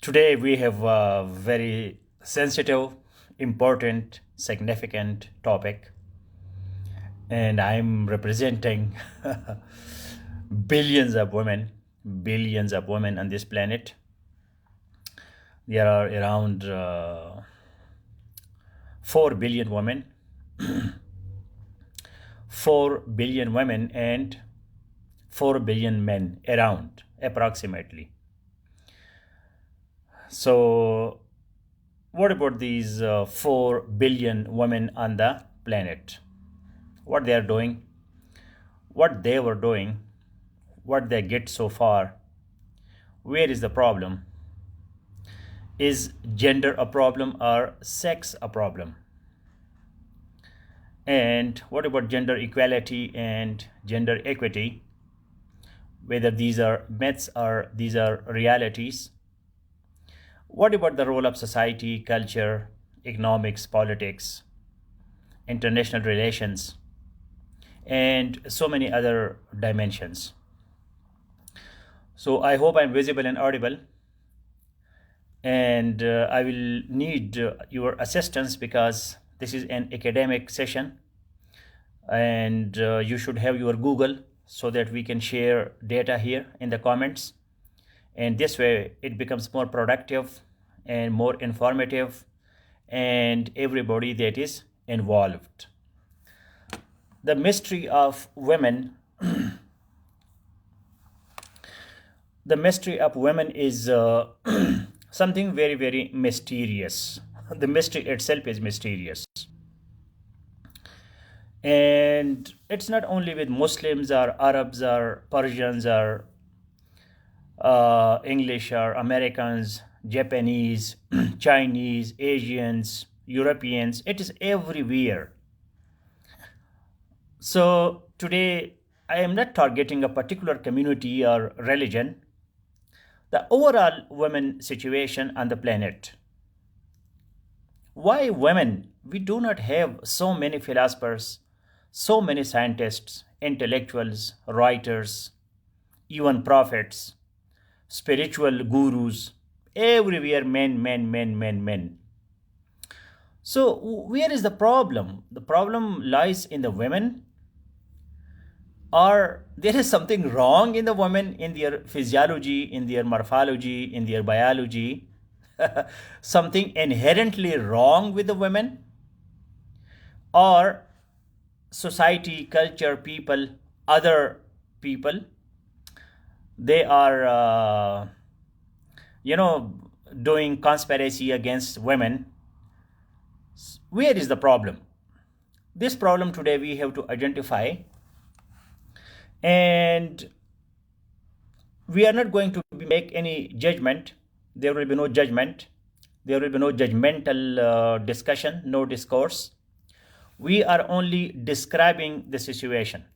Today we have a very sensitive, important, significant topic, and I'm representing billions of women, billions of women on this planet. There are around 4 billion women, 4 billion women, and 4 billion men around approximately. So, what about these 4 billion women on the planet? What they are doing, what they were doing, what they get so far? Where is the problem? Is gender a problem or sex a problem? And what about gender equality and gender equity? Whether these are myths or these are realities? What about the role of society, culture, economics, politics, international relations, and so many other dimensions? So I hope I'm visible and audible, and I will need your assistance because this is an academic session, and you should have your Google so that we can share data here in the comments, and this way it becomes more productive and more informative and everybody that is involved. The mystery of women, the mystery of women is something very, very mysterious. The mystery itself is mysterious. And it's not only with Muslims or Arabs or Persians or English or Americans, Japanese, Chinese, Asians, Europeans, it is everywhere. So today I am not targeting a particular community or religion, the overall women situation on the planet. Why women? We do not have so many philosophers, so many scientists, intellectuals, writers, even prophets, spiritual gurus, everywhere men, men, men, men, men. So, where is the problem? The problem lies in the women, or there is something wrong in the women, in their physiology, in their morphology, in their biology, something inherently wrong with the women, or society, culture, people, other people, they are, doing conspiracy against women. Where is the problem? This problem today we have to identify, and we are not going to make any judgment. There will be no judgment. There will be no judgmental discussion, no discourse. We are only describing the situation.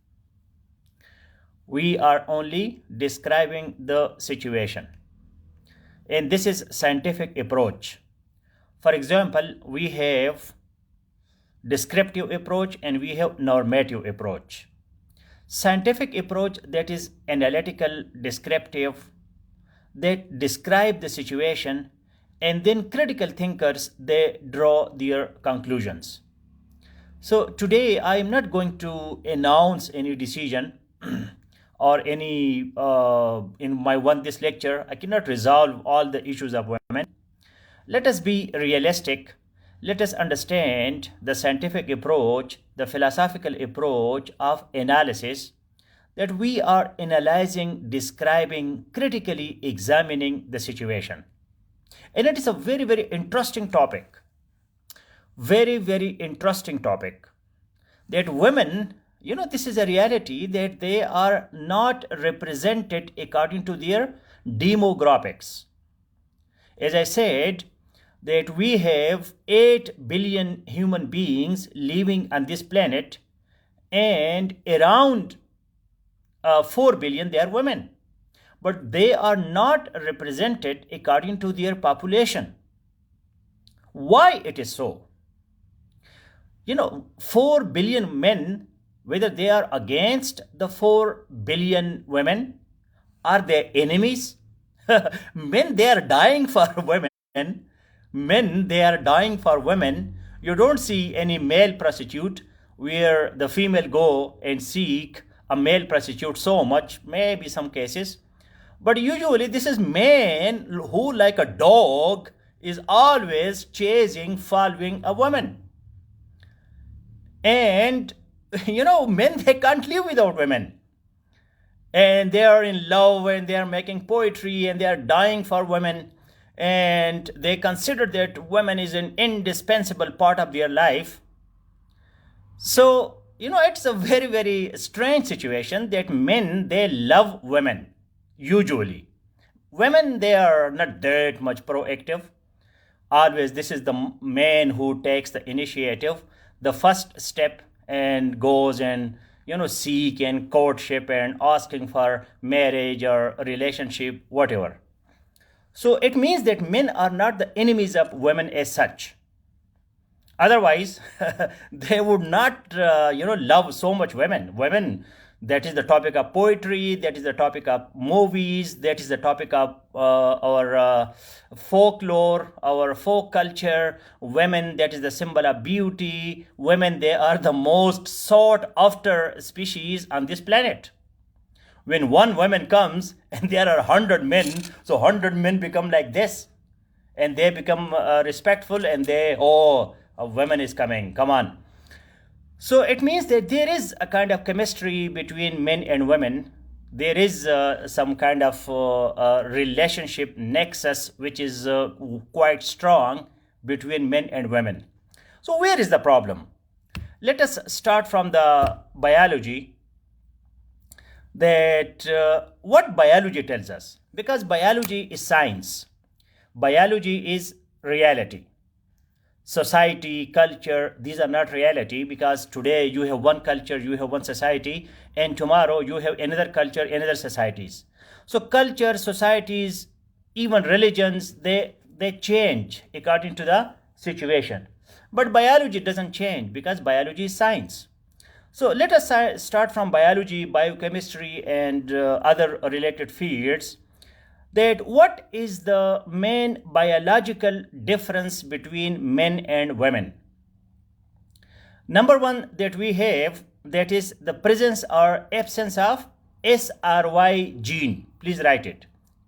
We are only describing the situation. And this is scientific approach. For example, we have descriptive approach and we have normative approach. Scientific approach, that is analytical, descriptive, that describe the situation, and then critical thinkers, they draw their conclusions. So today I am not going to announce any decision or any in my this lecture I cannot resolve all the issues of women. Let us be realistic. Let us understand the scientific approach, the philosophical approach of analysis, that we are analyzing, describing, critically examining the situation. And it is a very, very interesting topic. Very, very interesting topic. That women, this is a reality that they are not represented according to their demographics. As I said, that we have 8 billion human beings living on this planet, and around 4 billion they are women, but they are not represented according to their population. Why it is so? 4 billion men, whether they are against the 4 billion women, are they enemies? Men, they are dying for women. Men, they are dying for women. You don't see any male prostitute where the female go and seek a male prostitute so much, maybe some cases. But usually this is man who, like a dog, is always chasing, following a woman. And men, they can't live without women, and they are in love, and they are making poetry, and they are dying for women, and they consider that women is an indispensable part of their life. So it's a very, very strange situation that men, they love women. Usually women, they are not that much proactive. Always this is the man who takes the initiative, the first step, and goes and seek and courtship and asking for marriage or relationship, whatever. So it means that men are not the enemies of women as such. Otherwise, they would not, love so much women. That is the topic of poetry, that is the topic of movies, that is the topic of our folklore, our folk culture. Women, that is the symbol of beauty. Women, they are the most sought after species on this planet. When one woman comes and there are 100 men, so 100 men become like this, and they become respectful, and they, oh, a woman is coming, come on. So it means that there is a kind of chemistry between men and women. There is some kind of relationship nexus which is quite strong between men and women. So where is the problem? Let us start from the biology. That what biology tells us, because biology is science, biology is reality. Society, culture, these are not reality, because today you have one culture, you have one society, and tomorrow you have another culture, another societies. So culture, societies, even religions, they change according to the situation. But biology doesn't change, because biology is science. So let us start from biology, biochemistry, and other related fields. That what is the main biological difference between men and women? Number one that we have, that is the presence or absence of SRY gene. Please write it.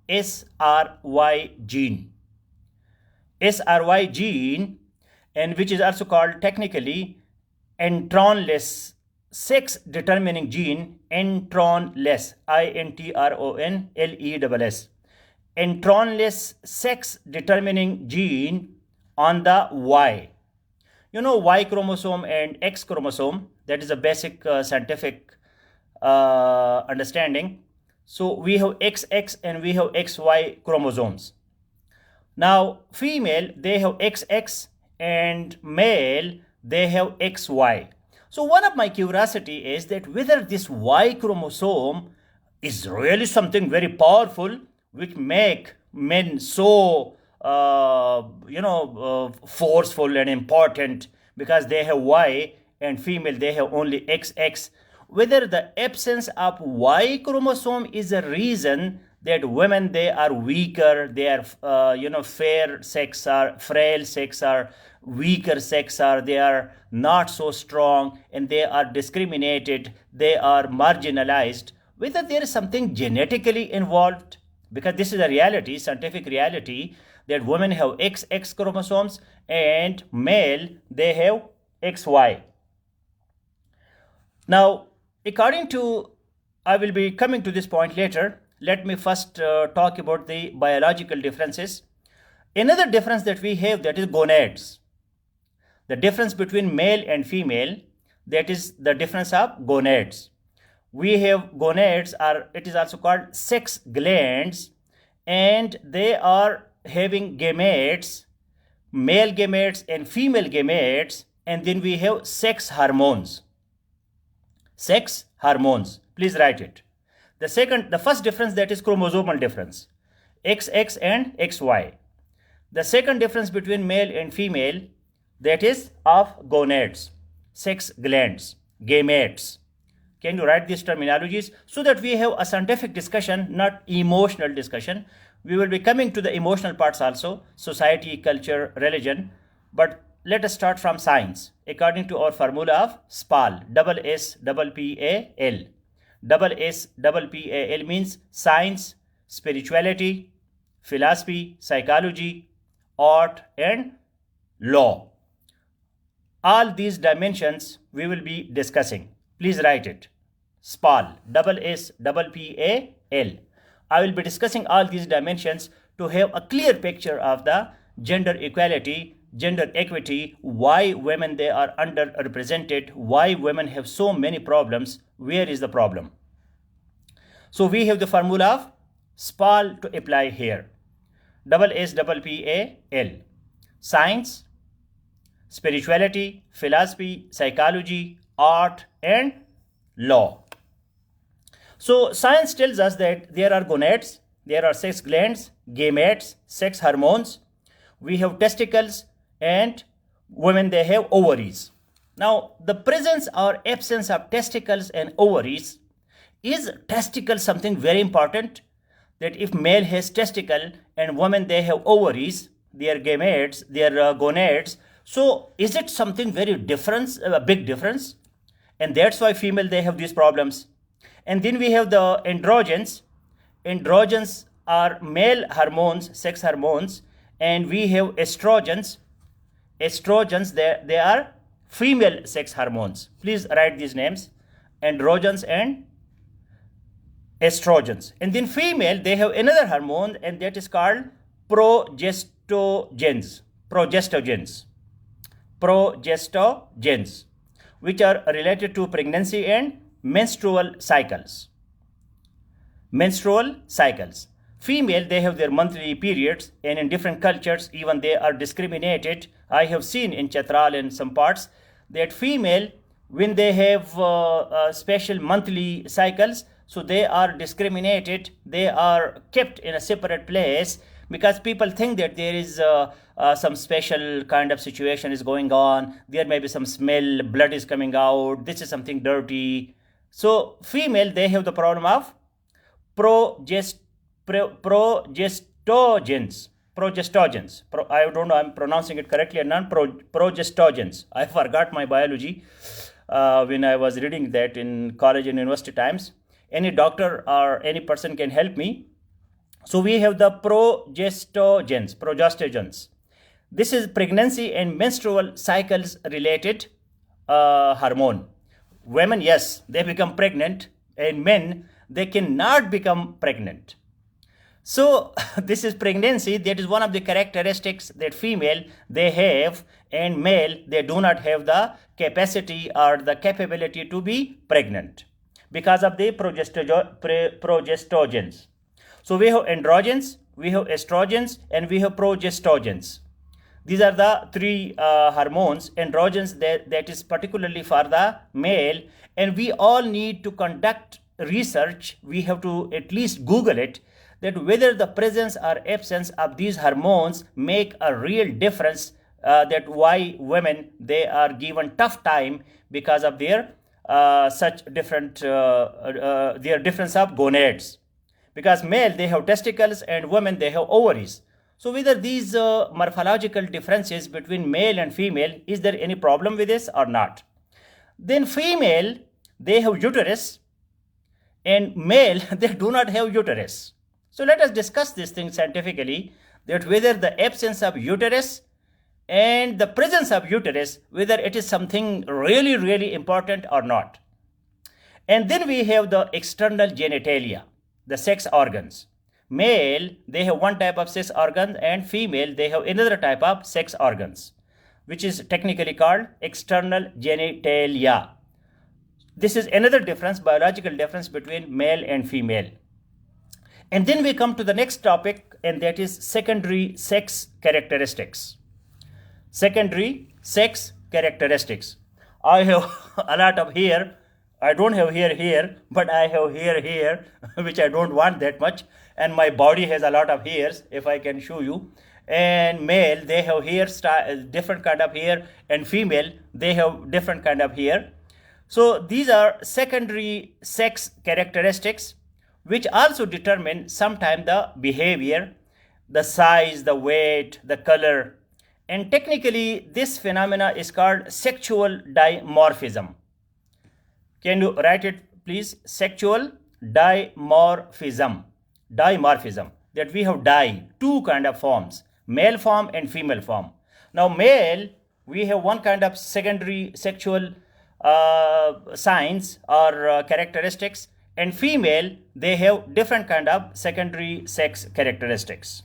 SRY gene. SRY gene, and which is also called technically intronless sex determining gene. Intronless, INTRONLESS. Intronless sex determining gene on the Y. Y chromosome and X chromosome, that is a basic scientific understanding. So we have XX and we have XY chromosomes. Now female, they have XX, and male, they have XY. So one of my curiosity is that whether this Y chromosome is really something very powerful, which make men so forceful and important, because they have Y, and female, they have only XX. Whether the absence of Y chromosome is a reason that women, they are weaker, they are fair sex, or frail sex, or weaker sex, or they are not so strong, and they are discriminated, they are marginalized, whether there is something genetically involved. Because this is a reality, scientific reality, that women have XX chromosomes, and male, they have XY. Now, according to, I will be coming to this point later, let me first talk about the biological differences. Another difference that we have, that is gonads. The difference between male and female, that is the difference of gonads. We have gonads, or it is also called sex glands, and they are having gametes, male gametes and female gametes, and then we have sex hormones. Sex hormones, please write it. The first difference, that is chromosomal difference, XX and XY. The second difference between male and female, that is of gonads, sex glands, gametes. Can you write these terminologies so that we have a scientific discussion, not emotional discussion? We will be coming to the emotional parts also, society, culture, religion. But let us start from science. According to our formula of SPAL, SSPPAL. SSPPAL means science, spirituality, philosophy, psychology, art, and law. All these dimensions we will be discussing. Please write it. SPAL, SSPPAL. I will be discussing all these dimensions to have a clear picture of the gender equality, gender equity, why women they are underrepresented, why women have so many problems, where is the problem. So we have the formula of SPAL to apply here. SSPPAL. Science, spirituality, philosophy, psychology, art, and law. So science tells us that there are gonads, there are sex glands, gametes, sex hormones. We have testicles, and women they have ovaries. Now the presence or absence of testicles and ovaries, is testicle something very important? That if male has testicle and women they have ovaries, their gametes, their gonads, so is it something very different, a big difference? And that's why female they have these problems. And then we have the androgens. Androgens are male hormones, sex hormones, and we have estrogens. Estrogens, they are female sex hormones. Please write these names: androgens and estrogens. And then female, they have another hormone, and that is called progestogens. Progestogens, which are related to pregnancy and menstrual cycles. Menstrual cycles. Female, they have their monthly periods, and in different cultures, even they are discriminated. I have seen in Chatral and some parts that female, when they have special monthly cycles, so they are discriminated. They are kept in a separate place because people think that there is some special kind of situation is going on. There may be some smell, blood is coming out. This is something dirty. So female, they have the problem of progestogens. I don't know I'm pronouncing it correctly or not. Progestogens. I forgot my biology when I was reading that in college and university times. Any doctor or any person can help me. So we have the progestogens. This is pregnancy and menstrual cycles related hormone. Women, yes, they become pregnant, and men, they cannot become pregnant. So this is pregnancy. That is one of the characteristics that female they have, and male they do not have the capacity or the capability to be pregnant because of the progestogens. So we have androgens, we have estrogens, and we have progestogens. These are the three hormones. Androgens, that is particularly for the male, and we all need to conduct research. We have to at least Google it, that whether the presence or absence of these hormones make a real difference, that why women they are given tough time because of their such different their difference of gonads. Because male they have testicles and women they have ovaries. So whether these morphological differences between male and female, is there any problem with this or not? Then female, they have uterus, and male, they do not have uterus. So let us discuss this thing scientifically, that whether the absence of uterus and the presence of uterus, whether it is something really, really important or not. And then we have the external genitalia, the sex organs. Male, they have one type of sex organ, and female, they have another type of sex organs, which is technically called external genitalia. This is another difference, biological difference between male and female. And then we come to the next topic, and that is secondary sex characteristics. Secondary sex characteristics. I have a lot of hair. I don't have hair here, but I have hair here, which I don't want that much. And my body has a lot of hairs, if I can show you. And male, they have hair style, different kind of hair, and female, they have different kind of hair. So these are secondary sex characteristics, which also determine sometimes the behavior, the size, the weight, the color. And technically, this phenomena is called sexual dimorphism. Can you write it, please? Sexual dimorphism. Dimorphism. That we have two kind of forms, male form and female form. Now, male, we have one kind of secondary sexual signs or characteristics, and female, they have different kind of secondary sex characteristics.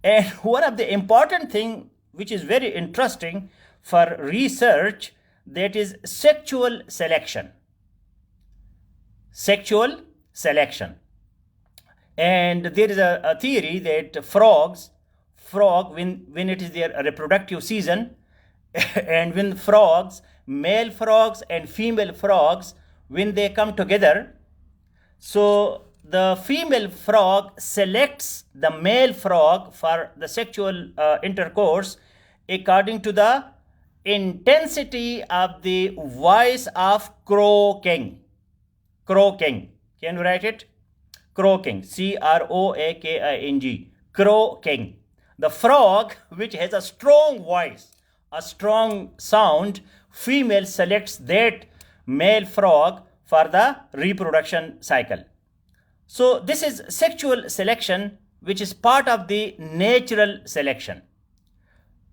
And one of the important thing which is very interesting for research, that is sexual selection. Sexual selection. And there is a theory that frog, when it is their reproductive season, and when frogs, male frogs and female frogs, when they come together, so the female frog selects the male frog for the sexual intercourse according to the intensity of the voice of croaking. Croaking. Can you write it? Croaking. Croaking. Croaking. The frog, which has a strong voice, a strong sound, female selects that male frog for the reproduction cycle. So this is sexual selection, which is part of the natural selection.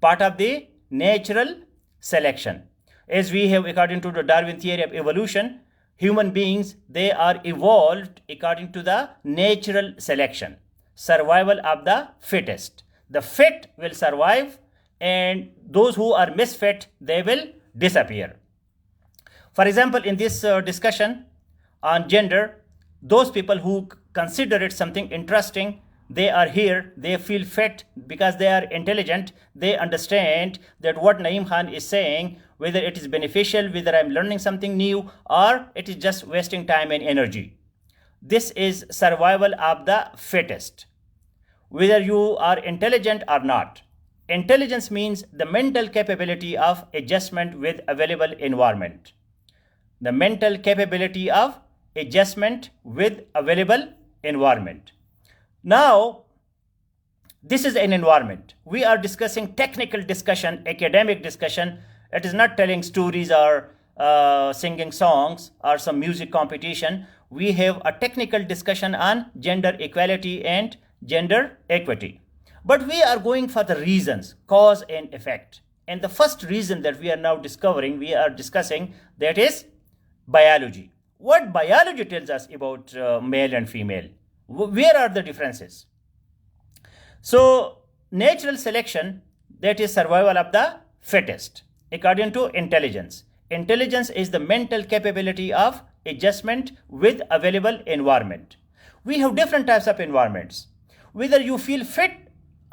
Part of the natural selection. As we have, according to the Darwin theory of evolution, human beings, they are evolved according to the natural selection. Survival of the fittest. The fit will survive, and those who are misfit, they will disappear. For example, in this discussion on gender, those people who consider it something interesting, they are here, they feel fit because they are intelligent, they understand that what Naeem Khan is saying, whether it is beneficial, whether I'm learning something new, or it is just wasting time and energy. This is survival of the fittest. Whether you are intelligent or not. Intelligence means the mental capability of adjustment with available environment. The mental capability of adjustment with available environment. Now, this is an environment. We are discussing technical discussion, academic discussion. It is not telling stories or singing songs or some music competition. We have a technical discussion on gender equality and gender equity. But we are going for the reasons, cause and effect. And the first reason that we are now discussing, that is biology. What biology tells us about male and female? Where are the differences? So, natural selection, that is survival of the fittest, according to intelligence. Intelligence is the mental capability of adjustment with available environment. We have different types of environments. Whether you feel fit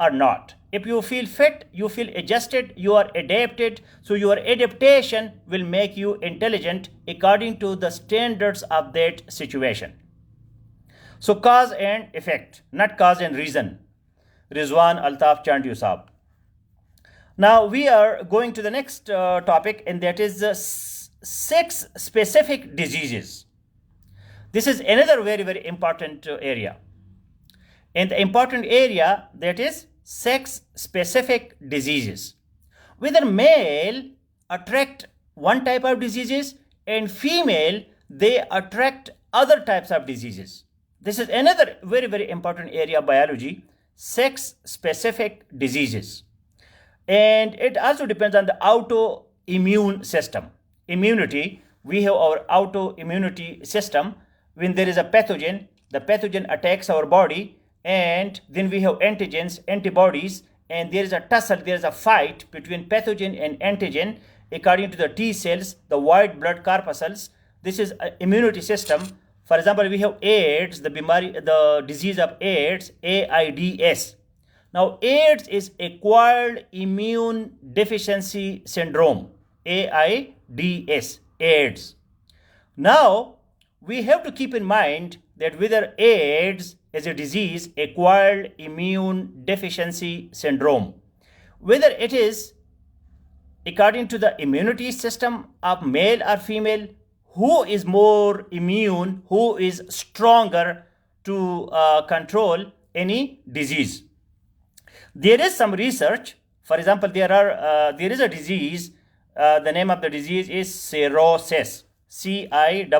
or not. If you feel fit, you feel adjusted, you are adapted. So your adaptation will make you intelligent according to the standards of that situation. So cause and effect, not cause and reason. Rizwan Altaf Chandiyu Saab. Now we are going to the next topic, and that is sex specific diseases. This is another very, very important area. And the important area, that is sex specific diseases. Whether male attract one type of diseases and female, they attract other types of diseases. This is another very, very important area of biology, sex specific diseases. And it also depends on the autoimmune system. Immunity, we have our autoimmunity system. When there is a pathogen, the pathogen attacks our body, and then we have antigens, antibodies, and there is a tussle, there is a fight between pathogen and antigen according to the T cells, the white blood corpuscles. This is an immunity system. For example, we have AIDS, the disease of AIDS, AIDS. Now, AIDS is acquired immune deficiency syndrome, AIDS, AIDS. Now, we have to keep in mind that whether AIDS is a disease, acquired immune deficiency syndrome, whether it is according to the immunity system of male or female, who is more immune, who is stronger, to control any disease. There is some research. For example, there is a disease. The name of the disease is cirrhosis, CIRRHOSIS.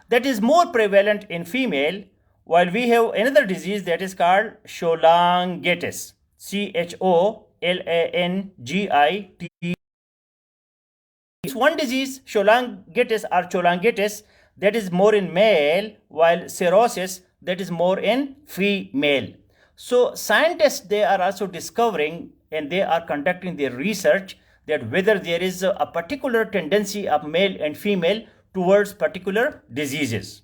That is more prevalent in female, while we have another disease that is called cholangitis, CHOLANGIT. It's one disease, cholangitis, that is more in male, while cirrhosis, that is more in female. So scientists, they are also discovering and they are conducting their research that whether there is a particular tendency of male and female towards particular diseases.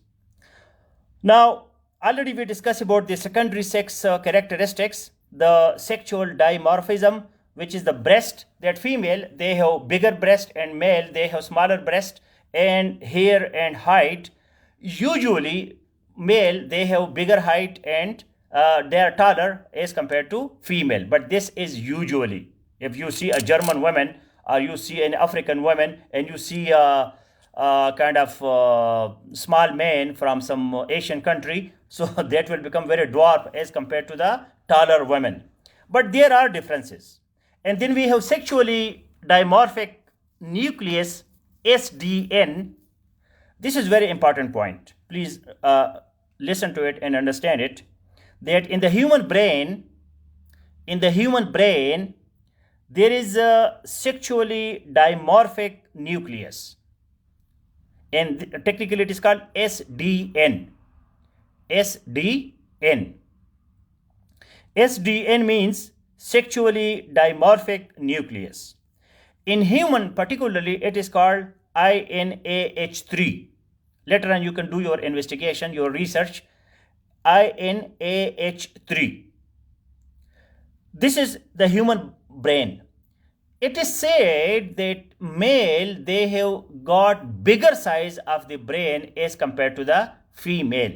Now, already we discussed about the secondary sex characteristics, the sexual dimorphism, which is the breast, that female, they have bigger breast, and male, they have smaller breast, and hair and height. Usually, male, they have bigger height and they are taller as compared to female. But this is usually. If you see a German woman or you see an African woman and you see a kind of small man from some Asian country, so that will become very dwarf as compared to the taller women. But there are differences. And then we have sexually dimorphic nucleus, SDN. This is very important point. Please listen to it and understand it. That in the human brain, there is a sexually dimorphic nucleus, and technically it is called SDN. SDN means sexually dimorphic nucleus. In human particularly, it is called INAH3. Later on you can do your investigation, your research. INAH3. This is the human brain. It is said that male, they have got bigger size of the brain as compared to the female.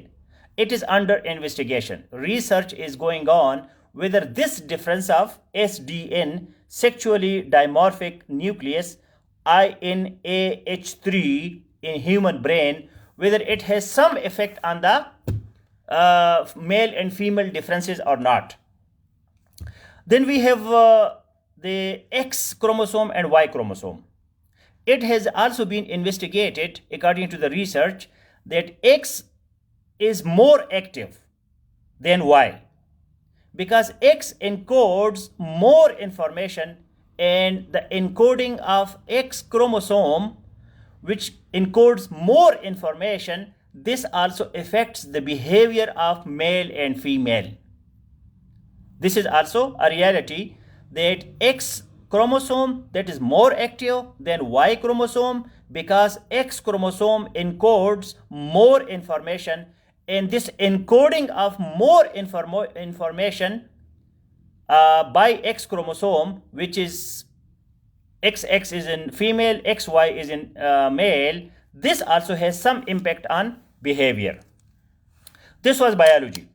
It is under investigation. Research is going on whether this difference of SDN, sexually dimorphic nucleus, INAH3 in human brain, whether it has some effect on the male and female differences or not. Then we have the X chromosome and Y chromosome. It has also been investigated according to the research that X is more active than Y, because X encodes more information, and the encoding of X chromosome, which encodes more information, this also affects the behavior of male and female. This is also a reality, that X chromosome, that is more active than Y chromosome, because X chromosome encodes more information, and this encoding of more information by X chromosome, which is XX is in female, XY is in male, this also has some impact on behavior. This was biology.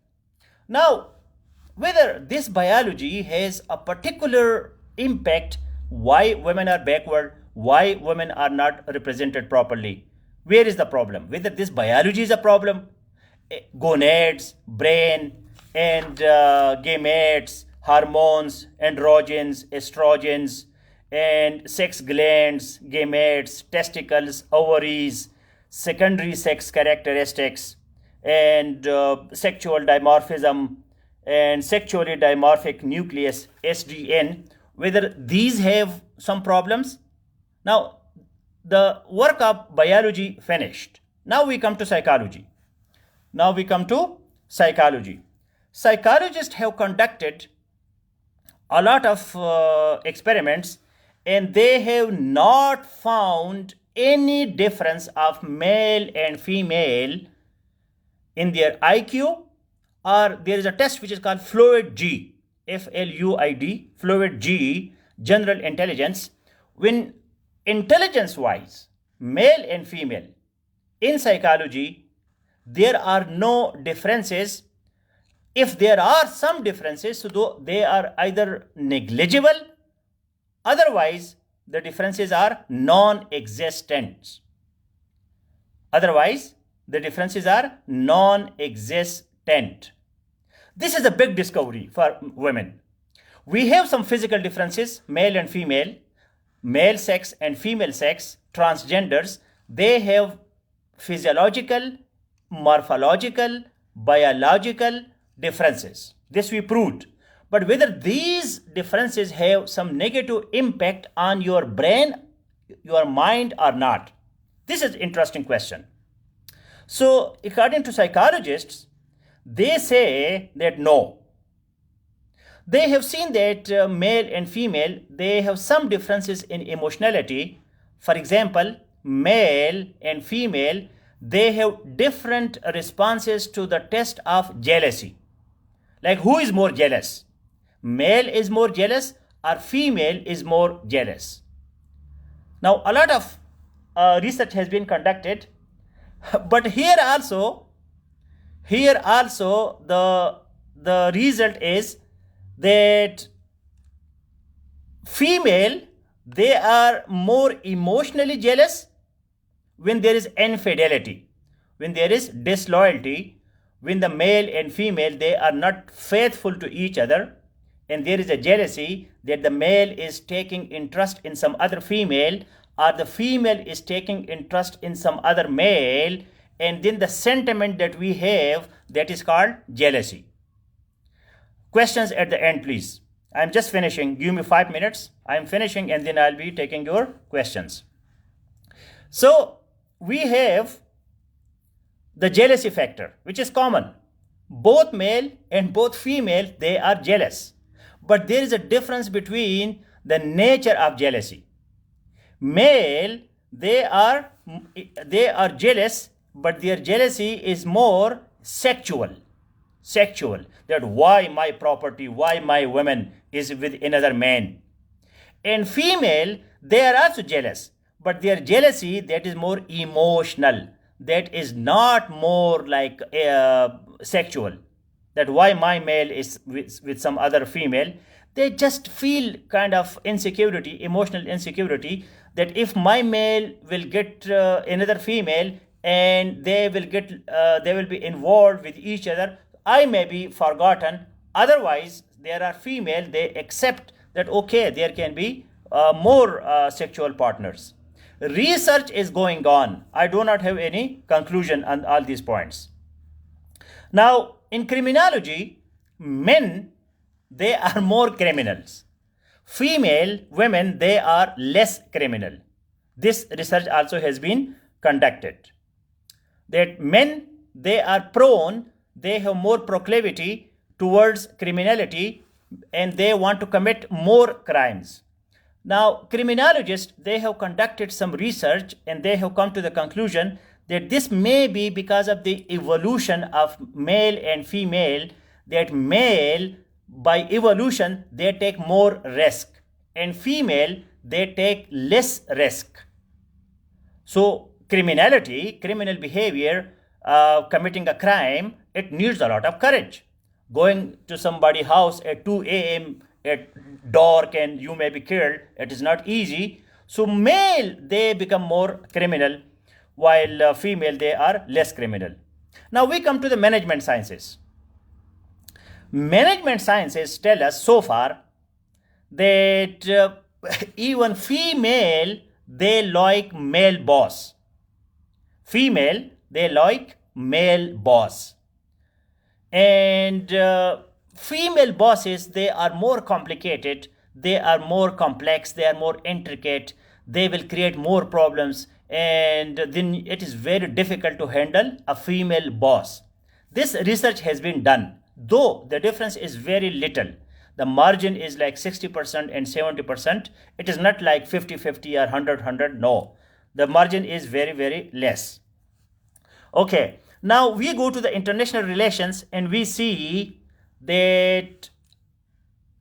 Now, whether this biology has a particular impact, why women are backward, why women are not represented properly, where is the problem? Whether this biology is a problem, gonads, brain, and gametes, hormones, androgens, estrogens, and sex glands, gametes, testicles, ovaries, secondary sex characteristics, and sexual dimorphism, and sexually dimorphic nucleus, SDN, whether these have some problems. Now, the work of biology finished. Now we come to psychology. Psychologists have conducted a lot of experiments, and they have not found any difference of male and female in their IQ, or there is a test which is called Fluid G, FLUID, Fluid G, general intelligence. When intelligence wise, male and female in psychology, there are no differences. If there are some differences, so they are either negligible, otherwise the differences are non-existent. Otherwise, the differences are non-existent. This is a big discovery for women. We have some physical differences, male and female, male sex and female sex, transgenders. They have physiological, morphological, biological differences. This we proved. But whether these differences have some negative impact on your brain, your mind, or not, this is an interesting question. So, according to psychologists, they say that no. They have seen that male and female, they have some differences in emotionality. For example, male and female, they have different responses to the test of jealousy. Like, who is more jealous? Male is more jealous or female is more jealous? Now, a lot of research has been conducted, but here also the result is that female, they are more emotionally jealous when there is infidelity, when there is disloyalty, when the male and female, they are not faithful to each other, and there is a jealousy that the male is taking interest in some other female, or the female is taking interest in some other male, and then the sentiment that we have, that is called jealousy. Questions at the end, please. I'm just finishing. Give me 5 minutes. I'm finishing and then I'll be taking your questions. So we have the jealousy factor, which is common. Both male and both female, they are jealous. But there is a difference between the nature of jealousy. Male, they are jealous, but their jealousy is more sexual. That why my property, why my woman is with another man. And female, they are also jealous, but their jealousy, that is more emotional. That is not more like sexual. That why my male is with some other female. They just feel kind of insecurity, emotional insecurity, that if my male will get another female and they will be involved with each other, I may be forgotten. Otherwise, there are female, they accept that okay, there can be more sexual partners. Research is going on. I do not have any conclusion on all these points. Now, in criminology, men, they are more criminals. Female women, they are less criminal. This research also has been conducted. That men, they are prone, they have more proclivity towards criminality and they want to commit more crimes. Now, criminologists, they have conducted some research and they have come to the conclusion that this may be because of the evolution of male and female, that male, by evolution, they take more risk, and female, they take less risk. So, criminal behavior, committing a crime, it needs a lot of courage. Going to somebody's house at 2 a.m. at dark and you may be killed, it is not easy. So male, they become more criminal, while female, they are less criminal. Now we come to the management sciences. Management sciences tell us so far that even female, they like male boss. Female, they like male boss. And female bosses, they are more complicated, they are more complex, they are more intricate, they will create more problems, and then it is very difficult to handle a female boss. This research has been done, though the difference is very little. The margin is like 60% and 70%. It is not like 50-50 or 100-100. No, the margin is very, very less. Okay, now we go to the international relations and we see that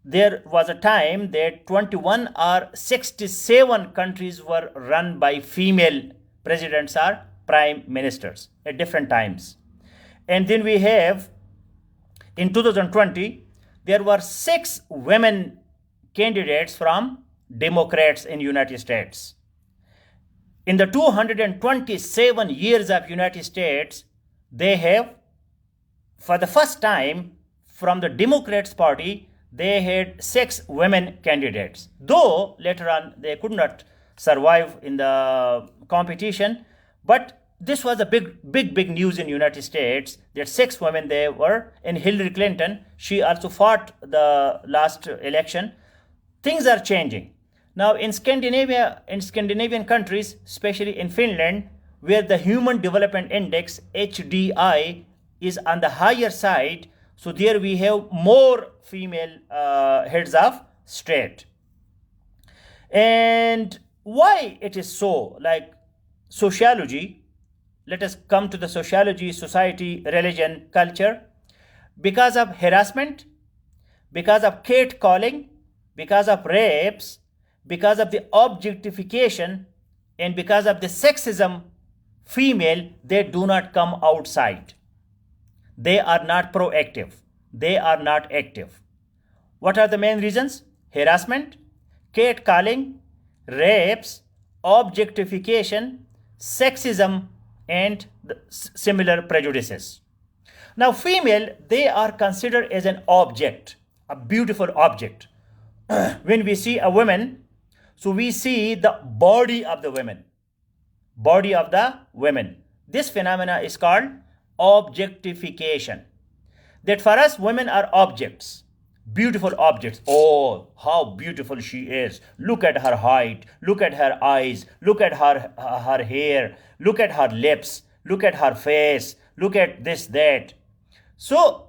there was a time that 21 or 67 countries were run by female presidents or prime ministers at different times. And then we have, in 2020, there were 6 women candidates from Democrats in United States. In the 227 years of United States, they have, for the first time, from the Democrats Party, they had 6 women candidates. Though later on they could not survive in the competition, but this was a big news in United States that 6 women they were. And Hillary Clinton, she also fought the last election. Things are changing. Now in Scandinavian countries, especially in Finland, where the Human Development Index HDI is on the higher side, so there we have more female heads of state. And why it is so? Like sociology, let us come to the sociology, society, religion, culture. Because of harassment, because of catcalling, because of rapes, because of the objectification, and because of the sexism, female, they do not come outside. They are not proactive. They are not active. What are the main reasons? Harassment, catcalling, rapes, objectification, sexism, and similar prejudices. Now, female, they are considered as an object, a beautiful object. When we see a woman, so we see the body of the women. Body of the women. This phenomena is called objectification. That for us, women are objects, beautiful objects. Oh, how beautiful she is. Look at her height, look at her eyes, look at her hair, look at her lips, look at her face, look at this, that. So,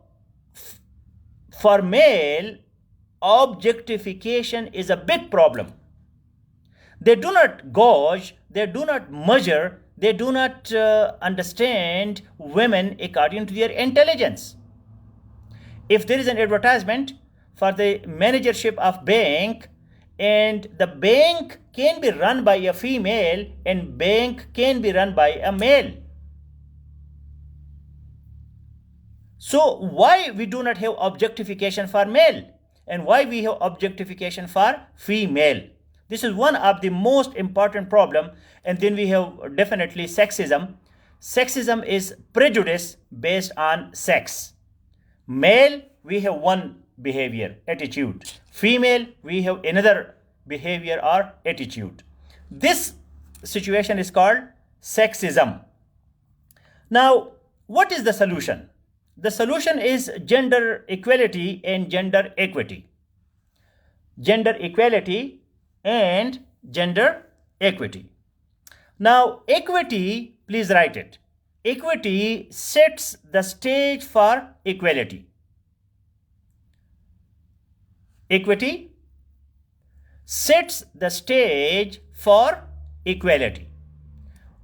for male, objectification is a big problem. They do not gauge, they do not measure, they do not understand women according to their intelligence. If there is an advertisement for the managership of bank, and the bank can be run by a female and bank can be run by a male. So why we do not have objectification for male and why we have objectification for female? This is one of the most important problem. And then we have definitely sexism. Sexism is prejudice based on sex. Male, we have one behavior, attitude. Female, we have another behavior or attitude. This situation is called sexism. Now, what is the solution? The solution is gender equality and gender equity. Gender equality and gender equity. Now, equity, please write it. Equity sets the stage for equality. Equity sets the stage for equality.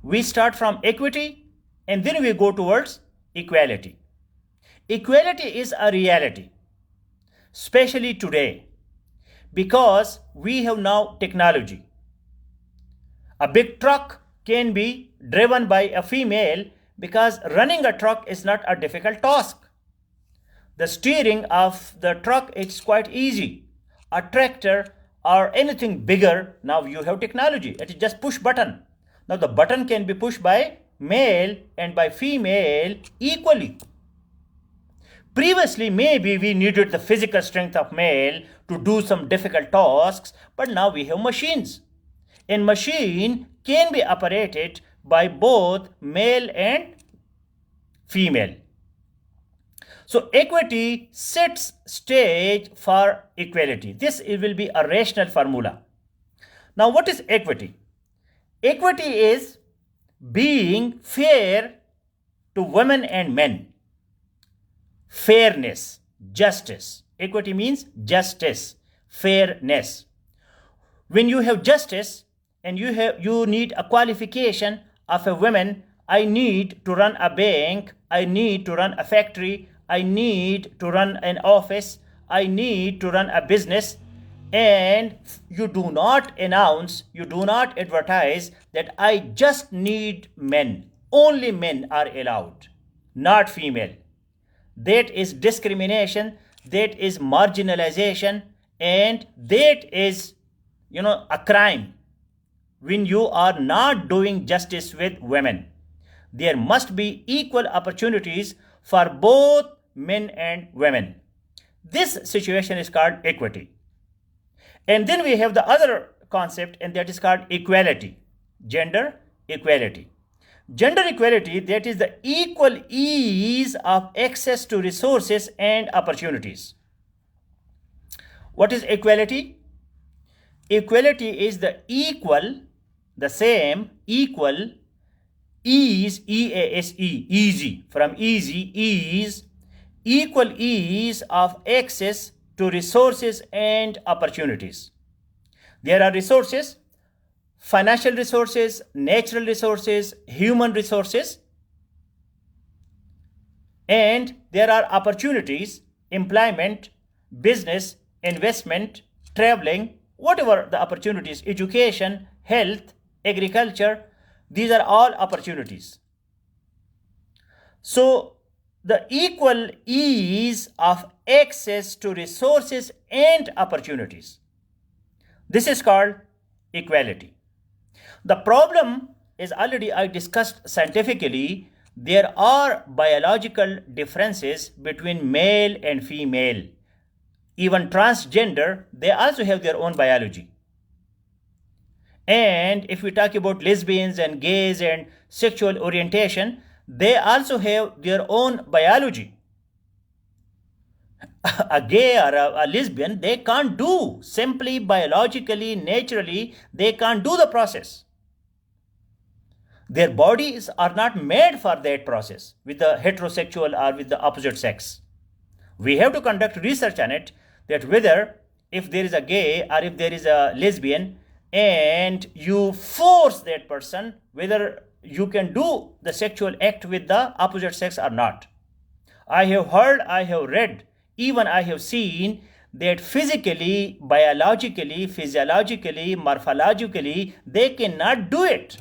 We start from equity and then we go towards equality. Equality is a reality, especially today, because we have now technology. A big truck can be driven by a female because running a truck is not a difficult task. The steering of the truck is quite easy. A tractor or anything bigger, now you have technology. It is just push button. Now the button can be pushed by male and by female equally. Previously, maybe we needed the physical strength of male to do some difficult tasks, but now we have machines. And machine can be operated by both male and female. So equity sets stage for equality. This will be a rational formula. Now what is equity? Equity is being fair to women and men. Fairness, justice. Equity means justice, fairness. When you have justice and you need a qualification of a woman, I need to run a bank, I need to run a factory, I need to run an office, I need to run a business, and you do not announce, you do not advertise that I just need men. Only men are allowed, not female. That is discrimination, that is marginalization, and that is, a crime. when you are not doing justice with women. There must be equal opportunities for both men and women. This situation is called equity. And then we have the other concept, and that is called equality, gender equality. Gender equality, that is the equal ease of access to resources and opportunities. What is equality? Equality is the equal, the same, equal, ease, E-A-S-E, easy, from easy, ease, equal ease of access to resources and opportunities. There are resources, financial resources, natural resources, human resources, and there are opportunities, employment, business, investment, traveling, whatever the opportunities, education, health, agriculture, these are all opportunities. So the equal ease of access to resources and opportunities, this is called equality. The problem is, already I discussed scientifically, there are biological differences between male and female. Even transgender, they also have their own biology. And if we talk about lesbians and gays and sexual orientation, they also have their own biology. A gay or a lesbian, they can't do, simply biologically, naturally, they can't do the process. Their bodies are not made for that process with the heterosexual or with the opposite sex. We have to conduct research on it, that whether if there is a gay or if there is a lesbian and you force that person, whether you can do the sexual act with the opposite sex or not. I have heard, I have read, even I have seen that physically, biologically, physiologically, morphologically, they cannot do it.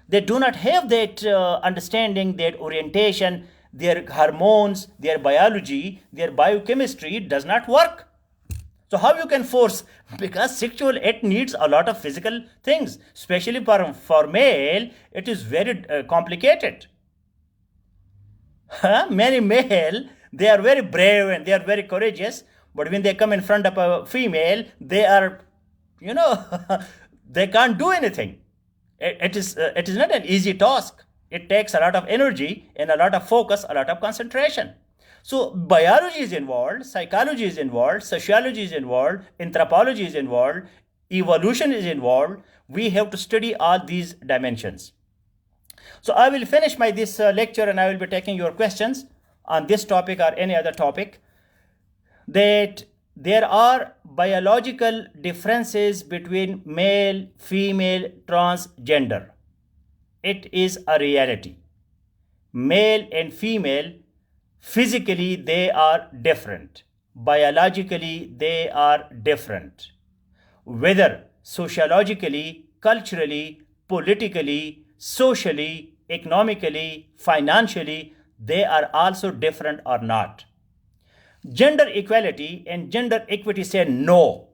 They do not have that understanding, that orientation, their hormones, their biology, their biochemistry does not work. So how you can force? Because sexual act needs a lot of physical things, especially for male, it is very complicated. Many male, they are very brave and they are very courageous, but when they come in front of a female, they are, they can't do anything. It is not an easy task. It takes a lot of energy and a lot of focus, a lot of concentration. So biology is involved, psychology is involved, sociology is involved, anthropology is involved, evolution is involved. We have to study all these dimensions. So I will finish this lecture and I will be taking your questions on this topic or any other topic. That there are biological differences between male, female, transgender. It is a reality. Male and female, physically they are different. Biologically they are different. Whether sociologically, culturally, politically, socially, economically, financially, they are also different or not. Gender equality and gender equity say no.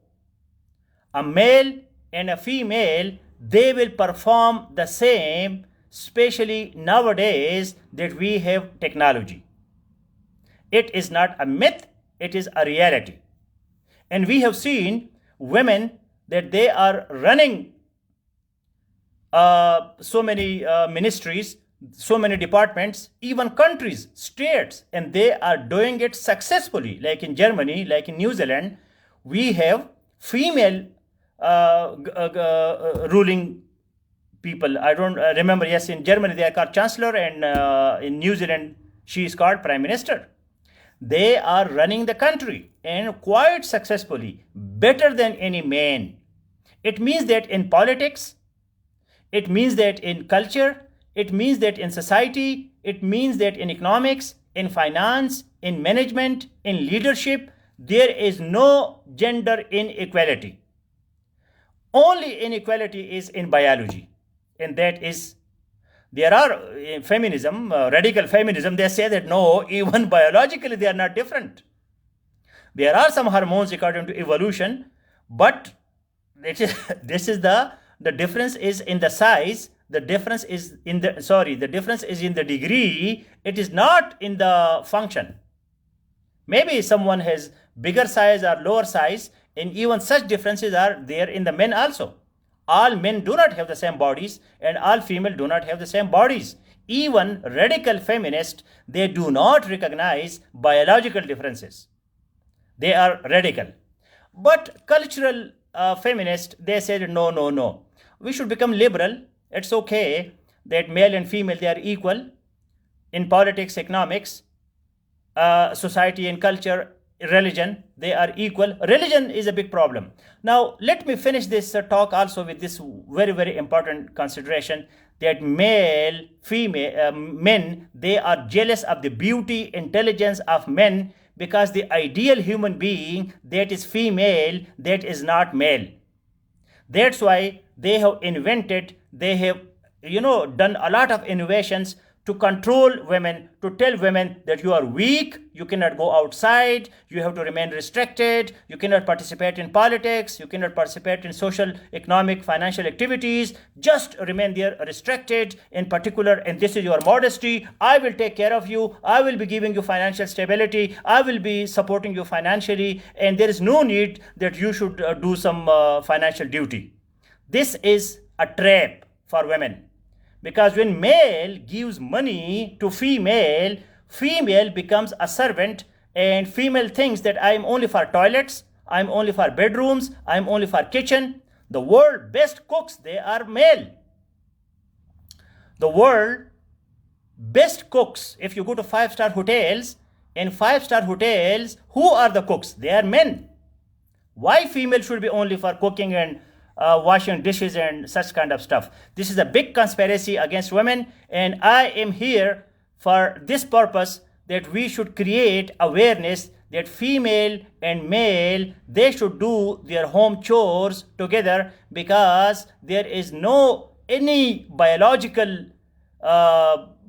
A male and a female, they will perform the same, especially nowadays that we have technology. It is not a myth, it is a reality. And we have seen women that they are running so many ministries, so many departments, even countries, states, and they are doing it successfully. Like in Germany, like in New Zealand, we have female ruling people. I don't remember. Yes, in Germany they are called chancellor, and in New Zealand she is called prime minister. They are running the country and quite successfully, better than any man. It means that in politics, it means that in culture, it means that in society, it means that in economics, in finance, in management, in leadership, there is no gender inequality. Only inequality is in biology, and that is, there are feminism, radical feminism, they say that no, even biologically they are not different. There are some hormones according to evolution, but this is the the difference is in the size, the difference is in the difference is in the degree, it is not in the function. Maybe someone has bigger size or lower size, and even such differences are there in the men also. All men do not have the same bodies, and all female do not have the same bodies. Even radical feminists, they do not recognize biological differences. They are radical. But cultural feminists, they said, no, no, no. We should become liberal. It's okay that male and female, they are equal in politics, economics, society and culture, religion, they are equal. Religion is a big problem. Now, let me finish this talk also with this very, very important consideration that men, they are jealous of the beauty, intelligence of men because the ideal human being that is female, that is not male. That's why they have done a lot of innovations to control women, to tell women that you are weak, you cannot go outside, you have to remain restricted, you cannot participate in politics, you cannot participate in social, economic, financial activities, just remain there restricted in particular, and this is your modesty. I will take care of you, I will be giving you financial stability, I will be supporting you financially, and there is no need that you should do some financial duty. This is a trap for women. Because when male gives money to female, female becomes a servant, and female thinks that I am only for toilets, I am only for bedrooms, I am only for kitchen. The world best cooks, they are male. The world best cooks, if you go to 5-star hotels, in 5-star hotels, who are the cooks? They are men. Why female should be only for cooking and washing dishes and such kind of stuff? This is a big conspiracy against women, and I am here for this purpose, that we should create awareness that female and male, they should do their home chores together, because there is no any biological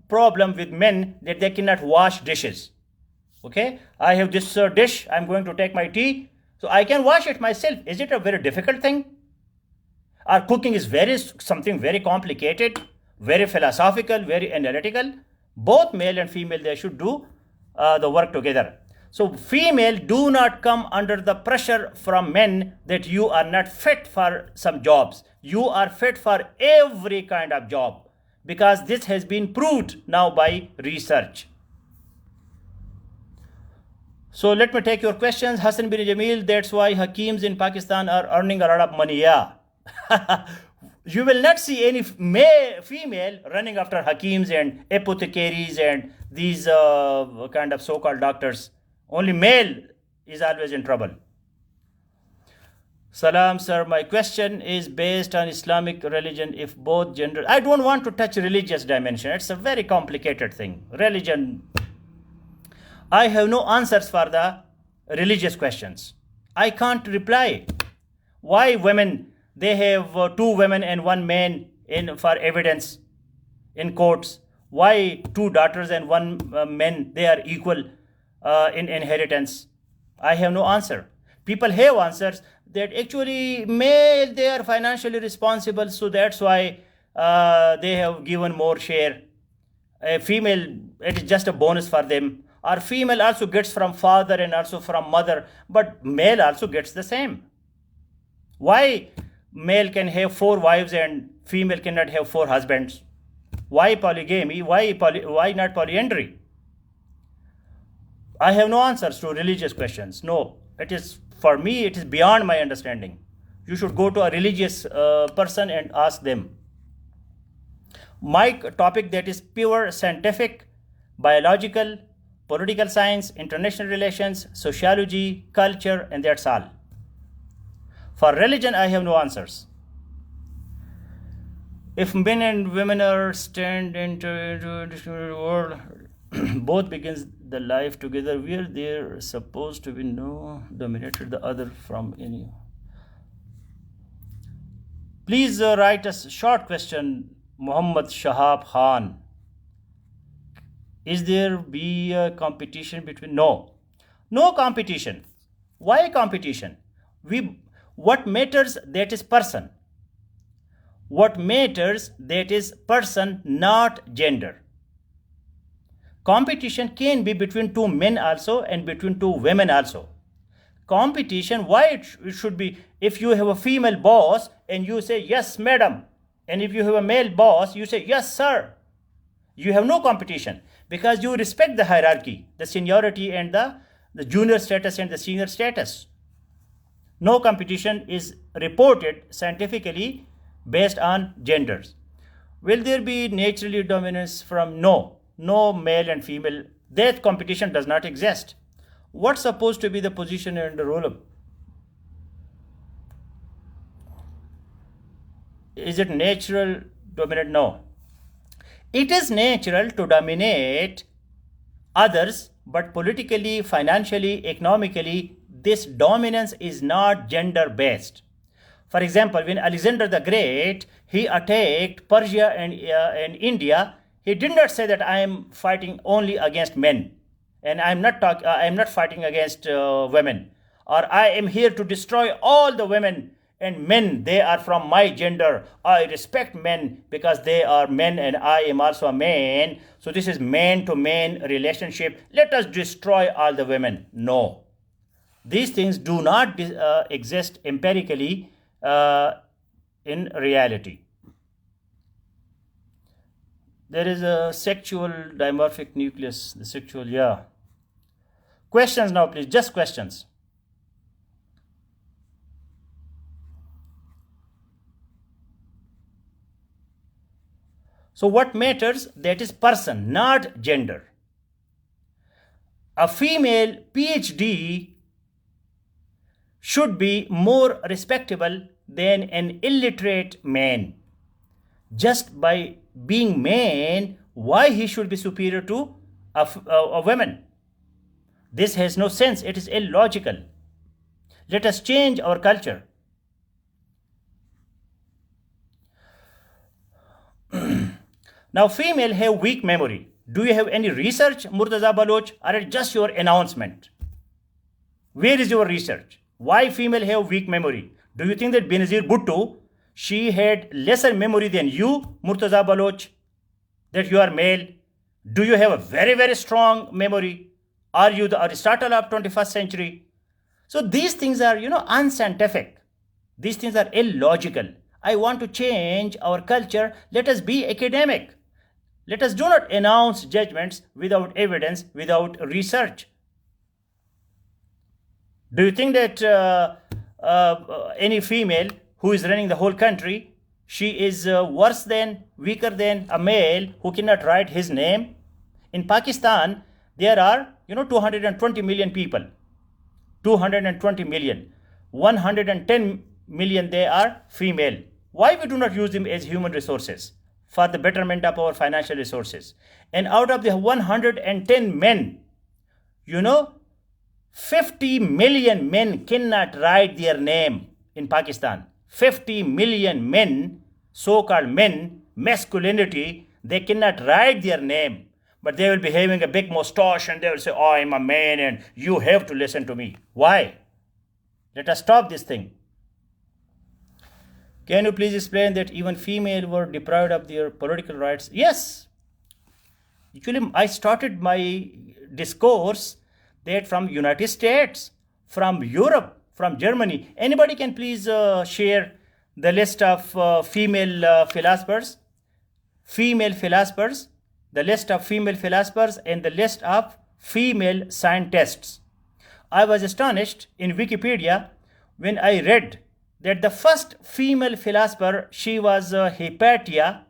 problem with men that they cannot wash dishes. Okay, I have this dish, I'm going to take my tea, so I can wash it myself. Is it a very difficult thing? Our cooking is something very complicated, very philosophical, very analytical. Both male and female, they should do the work together. So female do not come under the pressure from men that you are not fit for some jobs. You are fit for every kind of job, because this has been proved now by research. So let me take your questions. Hassan bin Jamil, that's why Hakims in Pakistan are earning a lot of money. Yeah. You will not see any female running after Hakims and apothecaries and these kind of so-called doctors. Only male is always in trouble. Salam, sir. My question is based on Islamic religion. If both gender, I don't want to touch religious dimension. It's a very complicated thing. Religion. I have no answers for the religious questions. I can't reply. Why women? They have 2 women and 1 man for evidence in courts. Why 2 daughters and 1 man, they are equal in inheritance? I have no answer. People have answers that actually male, they are financially responsible, so that's why they have given more share. A female, it is just a bonus for them. Or female also gets from father and also from mother, but male also gets the same. Why male can have 4 wives and female cannot have 4 husbands? Why polygamy? Why not polyandry? I have no answers to religious questions. No, it is, for me, it is beyond my understanding. You should go to a religious person and ask them. My topic, that is pure scientific, biological, political science, international relations, sociology, culture, and that's all. For religion, I have no answers. If men and women are stand into the world, both begins the life together, where they're supposed to be no dominated the other from any. Please write a short question, Muhammad Shahab Khan. Is there be a competition between? No competition. Why competition? What matters, that is person. What matters, that is person, not gender. Competition can be between two men also and between two women also. Competition, why it should be, if you have a female boss and you say yes madam, and if you have a male boss you say yes sir, you have no competition, because you respect the hierarchy, the seniority and the junior status and the senior status. No competition is reported scientifically based on genders. Will there be naturally dominance from? No male and female. That competition does not exist. What's supposed to be the position and the role of? Is it natural dominant? No. It is natural to dominate others, but politically, financially, economically, this dominance is not gender based. For example, when Alexander the Great he attacked Persia and India, he did not say that I am fighting only against men, and I am not fighting against women, or I am here to destroy all the women and men. They are from my gender. I respect men because they are men, and I am also a man. So this is man to man relationship. Let us destroy all the women. No, these things do not exist empirically in reality. There is a sexual dimorphic nucleus, the sexual, yeah. Questions now, please, just questions. So what matters, that is person, not gender. A female PhD should be more respectable than an illiterate man. Just by being man, why he should be superior to a woman? This has no sense. It is illogical. Let us change our culture. Now, female have weak memory. Do you have any research, Murtaza Baloch, or is it just your announcement? Where is your research? Why female have weak memory? Do you think that Benazir Bhutto, she had lesser memory than you, Murtaza Baloch, that you are male? Do you have a very, very strong memory? Are you the Aristotle of 21st century? So these things are, unscientific. These things are illogical. I want to change our culture. Let us be academic. Let us do not announce judgments without evidence, without research. Do you think that any female who is running the whole country, she is worse than, weaker than a male who cannot write his name? In Pakistan, there are 220 million people. 220 million. 110 million they are female. Why we do not use them as human resources for the betterment of our financial resources? And out of the 110 men, 50 million men cannot write their name in Pakistan. 50 million men, so-called men, masculinity, they cannot write their name. But they will be having a big mustache and they will say, oh, I'm a man and you have to listen to me. Why? Let us stop this thing. Can you please explain that even female were deprived of their political rights? Yes. Actually, I started my discourse that from United States, from Europe, from Germany. Anybody can please share the list of female philosophers? Female philosophers, the list of female philosophers and the list of female scientists. I was astonished in Wikipedia when I read that the first female philosopher, she was Hypatia,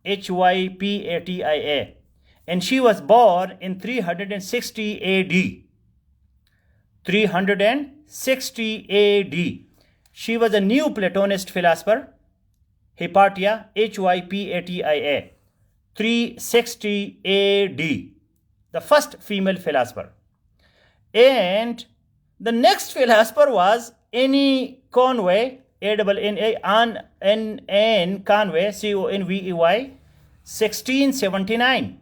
Hypatia, and she was born in 360 AD. 360 AD. She was a new Platonist philosopher, Hypatia, Hypatia, 360 AD. The first female philosopher. And the next philosopher was Anne Conway, Anne Conway, Convey, 1679.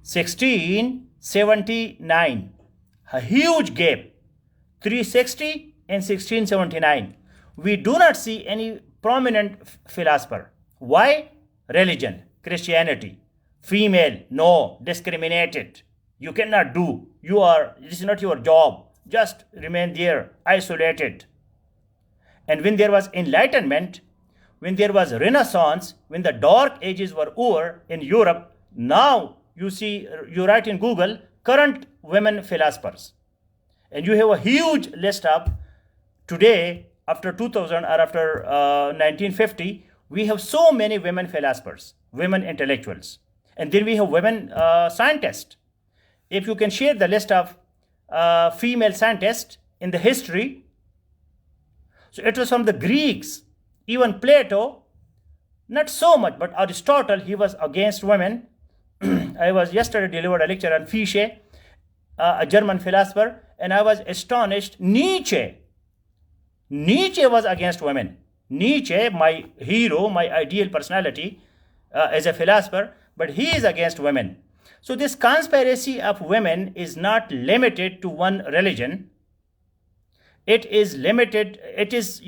1679. A huge gap. 360 and 1679. We do not see any prominent philosopher. Why? Religion, Christianity. Female, no, discriminated. You cannot do. This is not your job. Just remain there, isolated. And when there was enlightenment, when there was Renaissance, when the dark ages were over in Europe, now you write in Google, current women philosophers. And you have a huge list of today, after 2000 or after 1950, we have so many women philosophers, women intellectuals. And then we have women scientists. If you can share the list of female scientists in the history, so it was from the Greeks, even Plato, not so much, but Aristotle, he was against women. I was yesterday delivered a lecture on Fichte, a German philosopher, and I was astonished. Nietzsche was against women. Nietzsche, my hero, my ideal personality as a philosopher, but he is against women. So this conspiracy of women is not limited to one religion. It is limited, it is,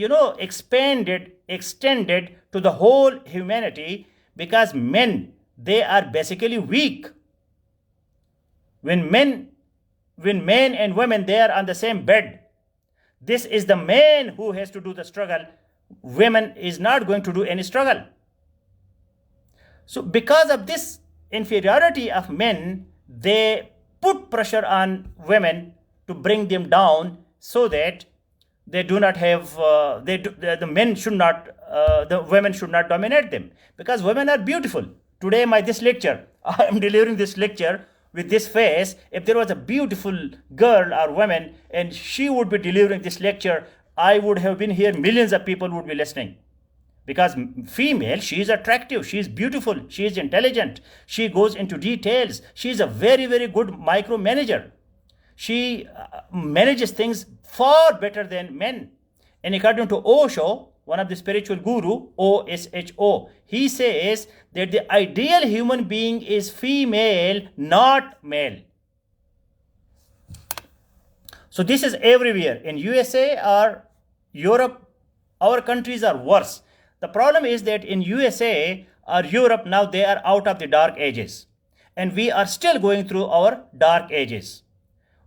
extended to the whole humanity, because men, they are basically weak. When men and women, they are on the same bed, this is the man who has to do the struggle. Women is not going to do any struggle. So because of this inferiority of men, they put pressure on women to bring them down, so that they do not have the women should not dominate them, because women are beautiful. Today this lecture, I am delivering this lecture with this face. If there was a beautiful girl or woman and she would be delivering this lecture, I would have been here, millions of people would be listening. Because female, she is attractive, she is beautiful, she is intelligent, she goes into details, she is a very, very good micromanager. She manages things far better than men. And according to Osho, one of the spiritual guru, OSHO, he says that the ideal human being is female, not male. So this is everywhere. In USA or Europe, our countries are worse. The problem is that in USA or Europe, now they are out of the dark ages. And we are still going through our dark ages.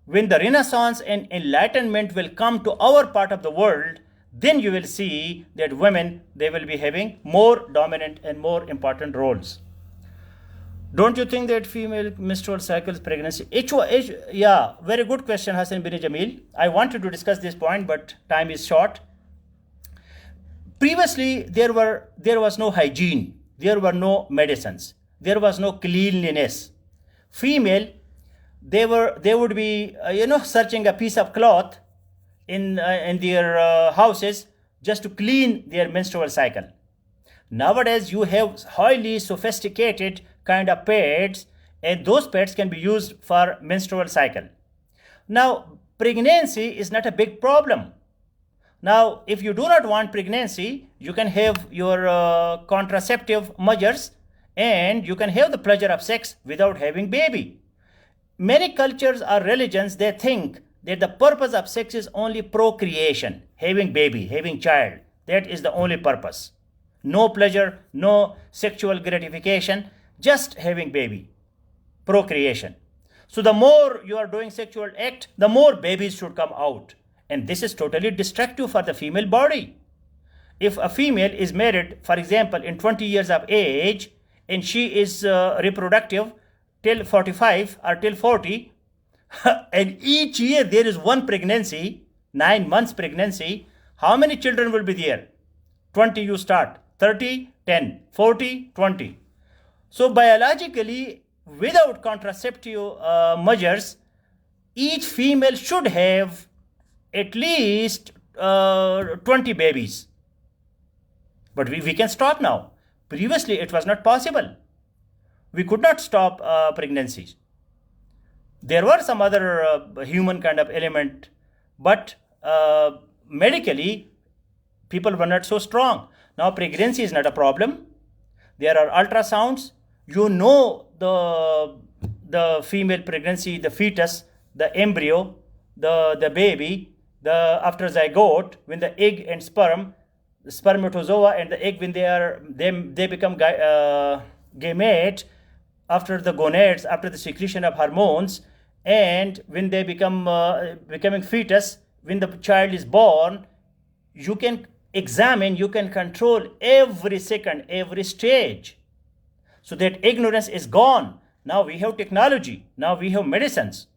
When the Renaissance and Enlightenment will come to our part of the world, then you will see that women, they will be having more dominant and more important roles. Don't you think that female menstrual cycles, pregnancy, yeah, very good question, Hassan bin Jamil. I wanted to discuss this point, but time is short. Previously, there was no hygiene, there were no medicines, there was no cleanliness. Female, they would be searching a piece of cloth in their houses just to clean their menstrual cycle. Nowadays, you have highly sophisticated kind of pads, and those pads can be used for menstrual cycle. Now, pregnancy is not a big problem. Now, if you do not want pregnancy, you can have your contraceptive measures, and you can have the pleasure of sex without having baby. Many cultures or religions, they think that the purpose of sex is only procreation, having baby, having child. That is the only purpose. No pleasure, no sexual gratification, just having baby, procreation. So the more you are doing sexual act, the more babies should come out. And this is totally destructive for the female body. If a female is married, for example, in 20 years of age, and she is reproductive till 45 or till 40, and each year there is one pregnancy, 9 months pregnancy, how many children will be there? 20 you start, 30, 10, 40, 20. So biologically, without contraceptive measures, each female should have at least 20 babies. But we can stop now. Previously, it was not possible. We could not stop pregnancies. There were some other human kind of element, but medically, people were not so strong. Now, pregnancy is not a problem. There are ultrasounds. You know the female pregnancy, the fetus, the embryo, the baby, the after zygote, when the egg and sperm, spermatozoa and the egg, when they become gamete after the gonads, after the secretion of hormones, and when they becoming fetus, when the child is born, you can examine, you can control every second, every stage, so that ignorance is gone. Now we have technology, now we have medicines.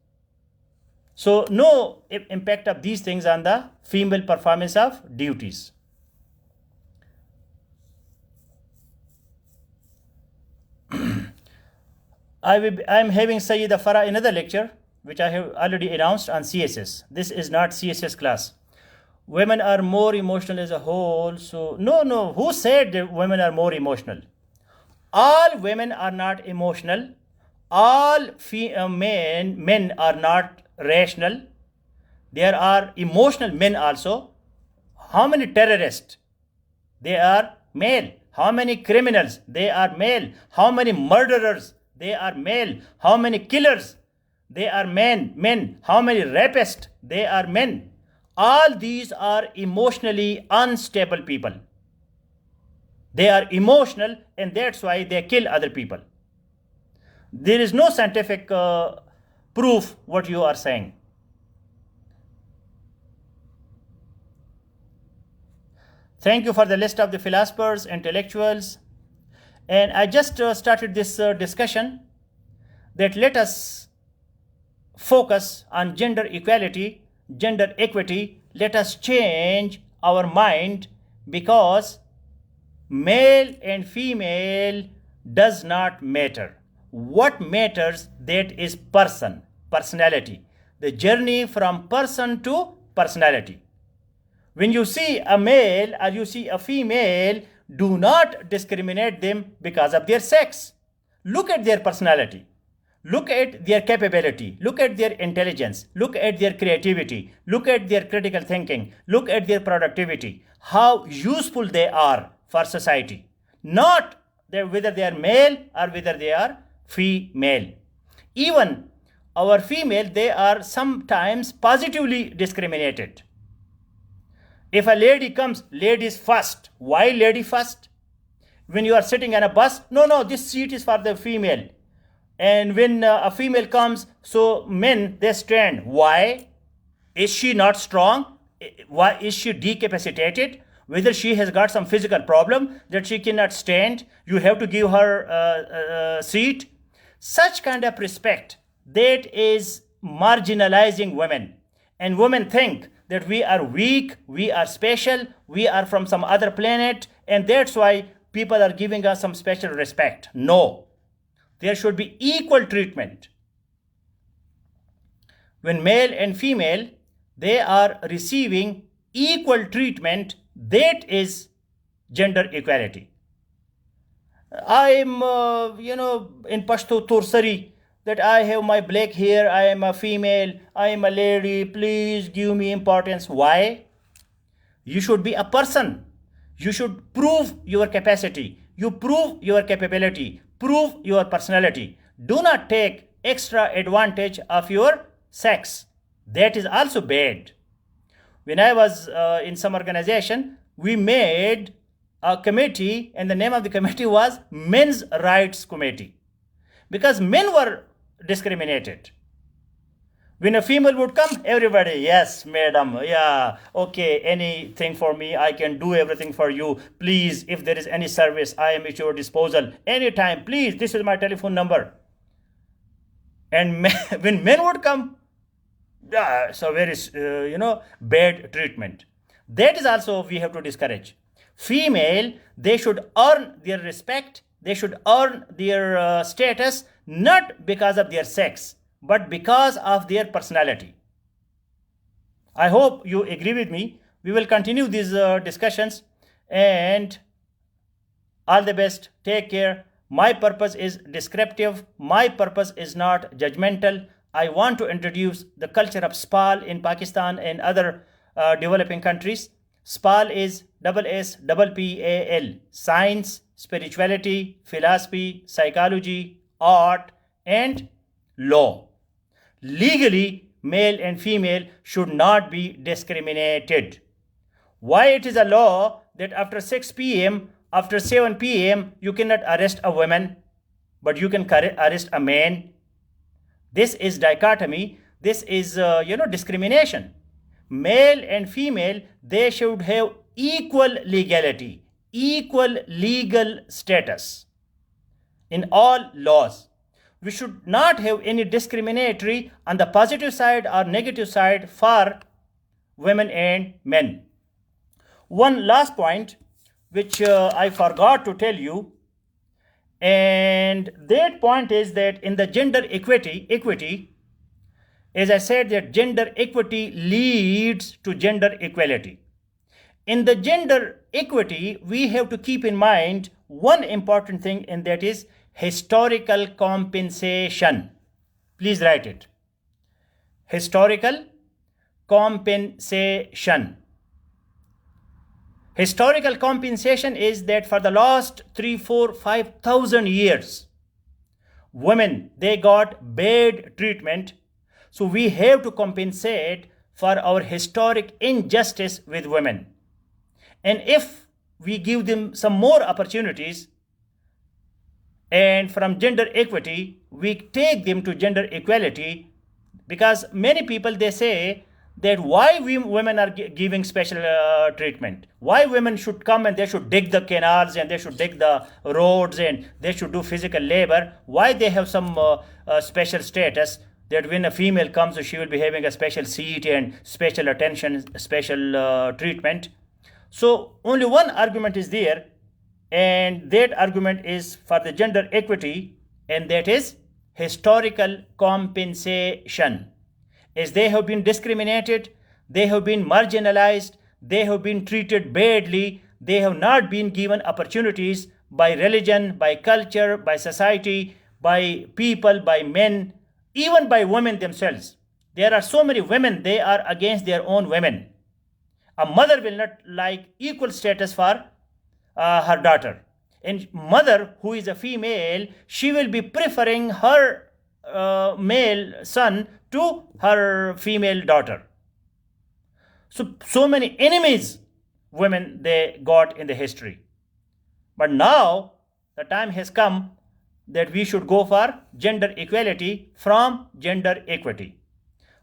So no impact of these things on the female performance of duties. I'm having Sayyida Farah another lecture, which I have already announced on CSS. This is not CSS class. Women are more emotional as a whole. So no. Who said that women are more emotional? All women are not emotional. All men are not rational. There are emotional men also. How many terrorists? They are male. How many criminals? They are male. How many murderers? They are male. How many killers? They are men. How many rapists? They are men. All these are emotionally unstable people. They are emotional, and that's why they kill other people. There is no scientific proof what you are saying. Thank you for the list of the philosophers, intellectuals. And I just started this discussion that let us focus on gender equality, gender equity. Let us change our mind, because male and female does not matter. What matters, that is personality, the journey from person to personality. When you see a male or you see a female, do not discriminate them because of their sex. Look at their personality. Look at their capability. Look at their intelligence. Look at their creativity. Look at their critical thinking. Look at their productivity. How useful they are for society. Not whether they are male or whether they are female. Even our female, they are sometimes positively discriminated. If a lady comes, ladies first. Why lady first? When you are sitting on a bus, no, this seat is for the female. And when a female comes, so men, they stand. Why? Is she not strong? Why is she decapacitated? Whether she has got some physical problem that she cannot stand, you have to give her a seat. Such kind of respect, that is marginalizing women. And women think that we are weak, we are special, we are from some other planet, and that's why people are giving us some special respect. No. There should be equal treatment. When male and female, they are receiving equal treatment, that is gender equality. I'm, in Pashto Tursari, that I have my black hair, I am a female, I am a lady, please give me importance. Why? You should be a person. You should prove your capacity. You prove your capability. Prove your personality. Do not take extra advantage of your sex. That is also bad. When I was in some organization, we made a committee, and the name of the committee was Men's Rights Committee, because men were discriminated. When a female would come, everybody, yes, madam, yeah, okay, anything for me, I can do everything for you. Please, if there is any service, I am at your disposal. Anytime, please, this is my telephone number. And when men would come, so very, bad treatment. That is also we have to discourage. Female, they should earn their respect, they should earn their status, not because of their sex, but because of their personality. I hope you agree with me. We will continue these discussions, and all the best. Take care. My purpose is descriptive. My purpose is not judgmental. I want to introduce the culture of SPAL in Pakistan and other developing countries. SPAL is SSPPAL. Science, spirituality, philosophy, psychology, art, and law. Legally, male and female should not be discriminated. Why it is a law that after 6 p.m., after 7 p.m., you cannot arrest a woman, but you can arrest a man? This is dichotomy. This is, discrimination. Male and female, they should have equal legality, equal legal status in all laws. We should not have any discriminatory on the positive side or negative side for women and men. One last point, which I forgot to tell you, and that point is that in the gender equity, as I said, that gender equity leads to gender equality. In the gender equity, we have to keep in mind one important thing, and that is historical compensation. Please write it. Historical compensation. Historical compensation is that for the last 3, 4, 5,000 years, women, they got bad treatment. So we have to compensate for our historic injustice with women. And if we give them some more opportunities, and from gender equity, we take them to gender equality, because many people, they say that why women are giving special treatment, why women should come and they should dig the canals and they should dig the roads and they should do physical labor, why they have some special status, that when a female comes, she will be having a special seat and special attention, special treatment. So only one argument is there, and that argument is for the gender equity, and that is historical compensation. As they have been discriminated, they have been marginalized, they have been treated badly, they have not been given opportunities by religion, by culture, by society, by people, by men, even by women themselves. There are so many women, they are against their own women. A mother will not like equal status for her daughter. And mother who is a female, she will be preferring her male son to her female daughter. So many enemies women they got in the history. But now the time has come that we should go for gender equality from gender equity.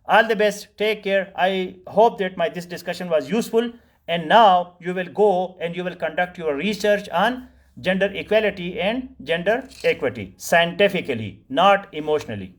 All the best. Take care. I hope that this discussion was useful. And now you will go and you will conduct your research on gender equality and gender equity scientifically, not emotionally.